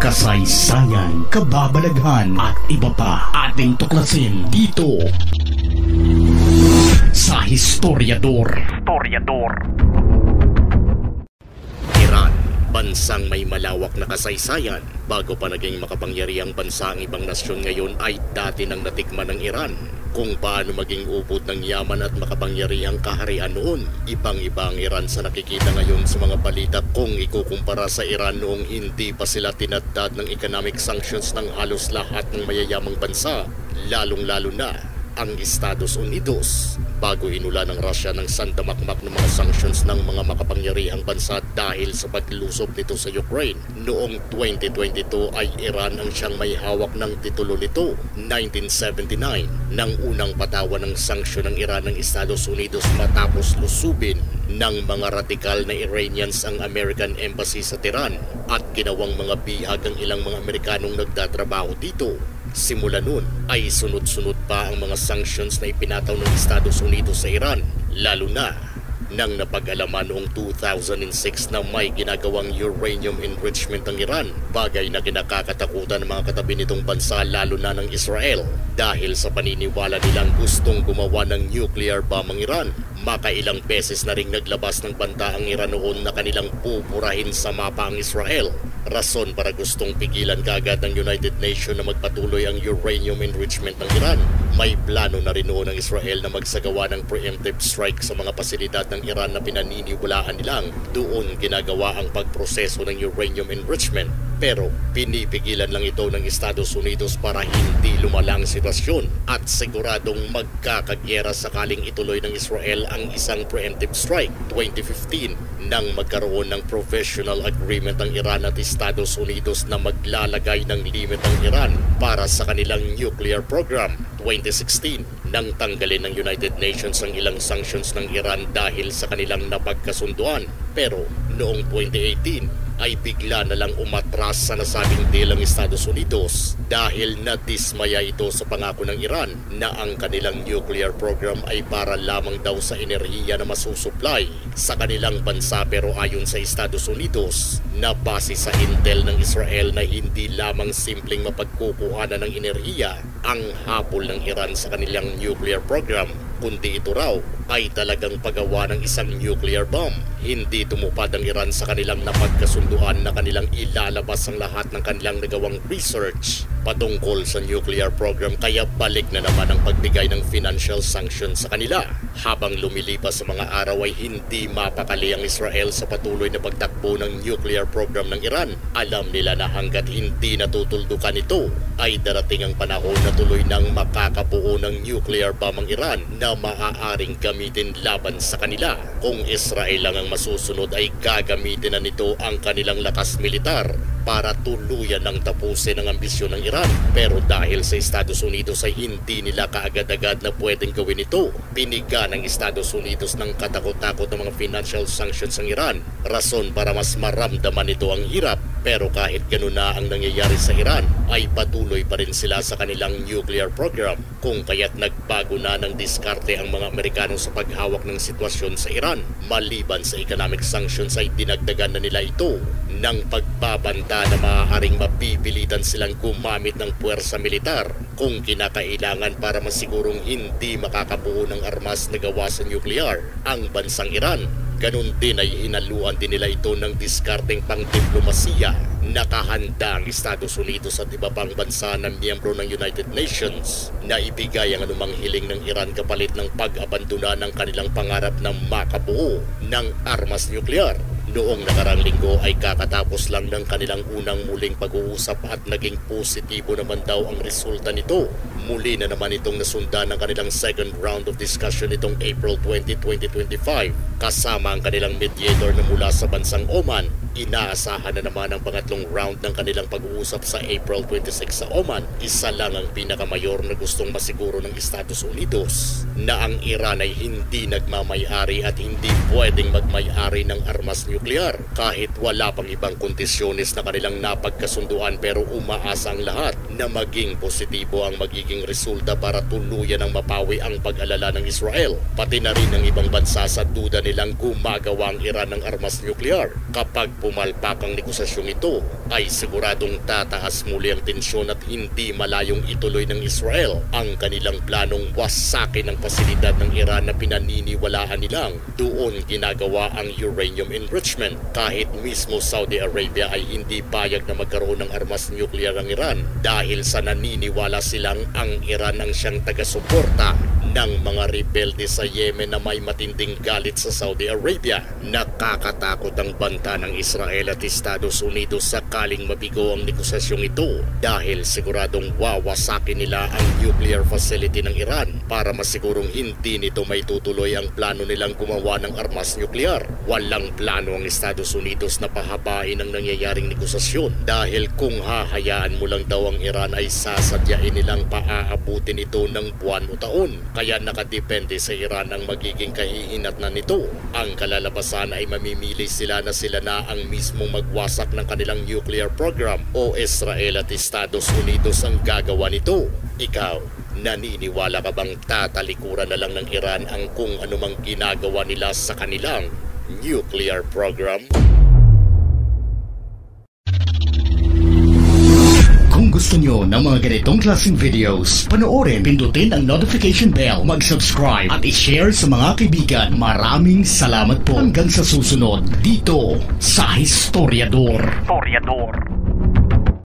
kasaysayan, kababalaghan at iba pa ating tuklasin dito sa Historiador. Iran, bansang may malawak na kasaysayan. Bago pa naging makapangyarihang bansa ang ibang nasyon ngayon ay dati nang natikman ng Iran kung paano maging ubod ng yaman at makapangyarihang kaharian noon. Ibang-iba ang Iran sa nakikita ngayon sa mga balita kung ikukumpara sa Iran noong hindi pa sila tinadtad ng economic sanctions ng halos lahat ng mayayamang bansa, lalong-lalo na ang Estados Unidos. Bago inula ng Russia ng sandamakmak ng mga sanctions ng mga makapangyarihang bansa dahil sa paglusob nito sa Ukraine. Noong 2022 ay Iran ang siyang may hawak ng titulo nito. 1979 nang unang patawan ng sanksyon ng Iran ng Estados Unidos matapos lusubin ng mga radikal na Iranians ang American Embassy sa Tehran at ginawang mga bihag ang ilang mga Amerikanong nagtatrabaho dito. Simula nun ay sunod-sunod pa ang mga sanctions na ipinataw ng Estados Unidos sa Iran, lalo na nang napag-alaman noong 2006 na may ginagawang uranium enrichment ng Iran, bagay na kinakakatakutan ng mga katabi nitong bansa lalo na ng Israel dahil sa paniniwala nilang gustong gumawa ng nuclear bomb ang Iran. Makailang beses na ring naglabas ng banta ang Iran noon na kanilang pupurahin sa mapa ang Israel. Rason para gustong pigilan kaagad ng United Nations na magpatuloy ang uranium enrichment ng Iran. May plano na rin noon ng Israel na magsagawa ng preemptive strike sa mga pasilidad ng Iran na pinaniniwalaan nilang doon ginagawa ang pagproseso ng uranium enrichment. Pero pinipigilan lang ito ng Estados Unidos para hindi lumalang sitwasyon at siguradong magkakagyera sakaling ituloy ng Israel ang isang preemptive strike. 2015 nang magkaroon ng professional agreement ang Iran at Estados Unidos na maglalagay ng limit ang Iran para sa kanilang nuclear program. 2016 nang tanggalin ng United Nations ang ilang sanctions ng Iran dahil sa kanilang napagkasunduan. Pero noong 2018 ay bigla na lang umatras sa nasabing deal ang Estados Unidos dahil nadismaya ito sa pangako ng Iran na ang kanilang nuclear program ay para lamang daw sa enerhiya na masusupply sa kanilang bansa. Pero ayon sa Estados Unidos, na base sa intel ng Israel na hindi lamang simpleng mapagkukuhanan ng enerhiya ang habol ng Iran sa kanilang nuclear program, kundi ito raw ay talagang paggawa ng isang nuclear bomb. Hindi tumupad ang Iran sa kanilang napagkasunduan na kanilang ilalabas ang lahat ng kanilang nagawang research patungkol sa nuclear program, kaya balik na naman ang pagbigay ng financial sanctions sa kanila. Habang lumilipas sa mga araw ay hindi mapakali ang Israel sa patuloy na pagtakbo ng nuclear program ng Iran. Alam nila na hanggat hindi natutuldukan ito ay darating ang panahon na tuloy nang makakabuo ng nuclear bomb ang Iran na maaaring gamitin laban sa kanila. Kung Israel lang ang masusunod ay gagamitin na nito ang kanilang lakas militar para tuluyan ng tapusin ang ambisyon ng Iran. Pero dahil sa Estados Unidos ay hindi nila kaagad-agad na pwedeng gawin ito. Piniga ng Estados Unidos ng katakot-takot ng mga financial sanctions ng Iran. Rason para mas maramdaman ito ang hirap. Pero kahit ganun na ang nangyayari sa Iran, ay patuloy pa rin sila sa kanilang nuclear program. Kung kaya't nagbago na ng diskarte ang mga Amerikano sa paghawak ng sitwasyon sa Iran. Maliban sa economic sanctions ay dinagdagan na nila ito ng pagbabanta na maaaring mapipilitan silang gumamit ng puwersa militar kung kinakailangan para masigurong hindi makakabuo ng armas na gawa sa nuclear ang bansang Iran. Ganun din ay hinaluan din nila ito ng diskarteng pangdiplomasiya. Nakahanda ang Estados Unidos at iba pang bansa na miyembro ng United Nations na ibigay ang anumang hiling ng Iran kapalit ng pag-abandona ng kanilang pangarap na makabuo ng armas nuklear. Noong nakarang linggo ay kakatapos lang ng kanilang unang muling pag-uusap at naging positibo naman daw ang resulta nito. Muli na naman itong nasundan ng kanilang second round of discussion nitong April 20, 2025 kasama ang kanilang mediator na mula sa bansang Oman. Inaasahan na naman ang pangatlong round ng kanilang pag-uusap sa April 26 sa Oman. Isa lang ang pinakamayor na gustong masiguro ng Estados Unidos na ang Iran ay hindi nagmamay-ari at hindi pwedeng magmay-ari ng armas nuklear nuklear kahit wala pang ibang kondisyones na kanilang napagkasunduan, pero umaasa ang lahat na maging positibo ang magiging resulta para tuluyan ang mapawi ang pag-alala ng Israel. Pati na rin ang ibang bansa sa duda nilang gumagawa ang Iran ng armas nuklear. Kapag pumalpak ang negosasyong ito, ay siguradong tataas muli ang tensyon at hindi malayong ituloy ng Israel ang kanilang planong wasakin ang pasilidad ng Iran na pinaniniwalaan nilang doon ginagawa ang uranium enrichment. Kahit mismo Saudi Arabia ay hindi payag na magkaroon ng armas nuclear ang Iran dahil sa naniniwala silang ang Iran ang siyang taga-suporta ng mga rebelde sa Yemen na may matinding galit sa Saudi Arabia. Nakakatakot ang banta ng Israel at Estados Unidos sakaling mabigo ang negosasyong ito dahil siguradong wawasakin nila ang nuclear facility ng Iran para masigurong hindi nito may tutuloy ang plano nilang gumawa ng armas nuklear. Walang plano ang Estados Unidos na pahabain ang nangyayaring negosasyon dahil kung hahayaan mo lang daw ang Iran ay sasadyain nilang paaabutin ito ng buwan o taon. Kaya nakadepende sa Iran ang magiging kahihinatnan nito. Ang kalalabasan ay mamimili sila na ang mismong magwasak ng kanilang nuclear program o Israel at Estados Unidos ang gagawa nito. Ikaw, naniniwala ka bang tatalikuran na lang ng Iran ang kung anumang ginagawa nila sa kanilang nuclear program? Kung gusto nyo ng mga ganitong klaseng videos, panoorin, pindutin ang notification bell, mag-subscribe at i-share sa mga kaibigan. Maraming salamat po. Hanggang sa susunod dito sa Historiador.